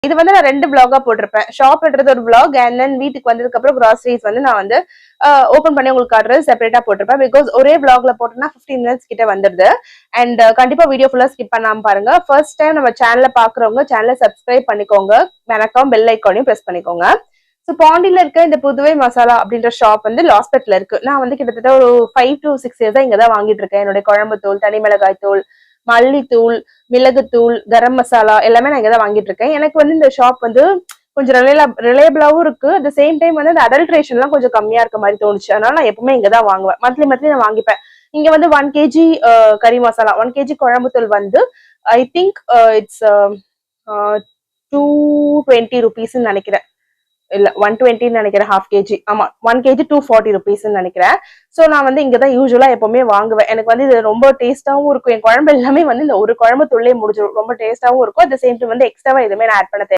இது வந்து நான் 2 vlog போட்டிருப்பேன். ஷாப்ன்றது ஒரு vlog and then வீட்டுக்கு வந்ததுக்கு அப்புறம் groceries வந்து நான் வந்து ஓபன் பண்ணி உங்களுக்கு காட்டுறது செப்பரேட்டா போட்டிருப்பேன். பிகாஸ் ஒரே vlogல போட்டோம்னா 15 minutes கிட்ட வந்துருது. அண்ட் கண்டிப்பா வீடியோ ஃபுல்லா ஸ்கிப் பண்ணாம பாருங்க. ஃபர்ஸ்ட் டைம் நம்ம சேனலை பாக்குறவங்க சேனலை சப்ஸ்கிரைப் பண்ணிக்கோங்க. மறக்காம பெல் ஐக்கானையும் பிரஸ் பண்ணிக்கோங்க. ஸோ பாண்டியில இருக்க இந்த புதுவை மசாலா அப்படின்ற ஷாப் வந்து லாஸ்பெட்ல இருக்கு. நான் வந்து கிட்டத்தட்ட ஒரு 5 to 6 இயர்ஸா இங்கதான் வாங்கிட்டு இருக்கேன். என்னுடைய குழம்பு தூள், தனி மிளகாய் தூள், மல்லித்தூள், மிளகுத்தூள், கரம் மசாலா எல்லாமே நான் இங்கதான் வாங்கிட்டு இருக்கேன். எனக்கு வந்து இந்த ஷாப் வந்து கொஞ்சம் ரிலையபிளாவும் இருக்கு. அட் த சேம் டைம் வந்து அந்த அடல்ட்ரேஷன் எல்லாம் கொஞ்சம் கம்மியா இருக்க மாதிரி தோணுச்சு. அதனால நான் எப்பவுமே இங்கதான் வாங்குவேன். மந்த்லி நான் வாங்கிப்பேன். இங்க வந்து 1 kg கறி மசாலா, 1 kg குழம்பு தூள் வந்து ஐ திங்க் இட்ஸ் 220 rupees நினைக்கிறேன். இல்ல 120 நினைக்கிறேன். half kg. ஆமா 1 kg 240 rupees நினைக்கிறேன். சோ நான் வந்து இங்கதான் யூஸ்வலா எப்பவுமே வாங்குவேன். எனக்கு வந்து இது ரொம்ப டேஸ்டாவும் இருக்கும். என் குழம்பு எல்லாமே வந்து இந்த ஒரு குழம்பு தூள்லயே முடிஞ்சிடும். ரொம்ப டேஸ்டாவும் இருக்கும். அட் த சேம் டைம் வந்து எக்ஸ்ட்ராவா எதுவுமே நான் ஆட் பண்ண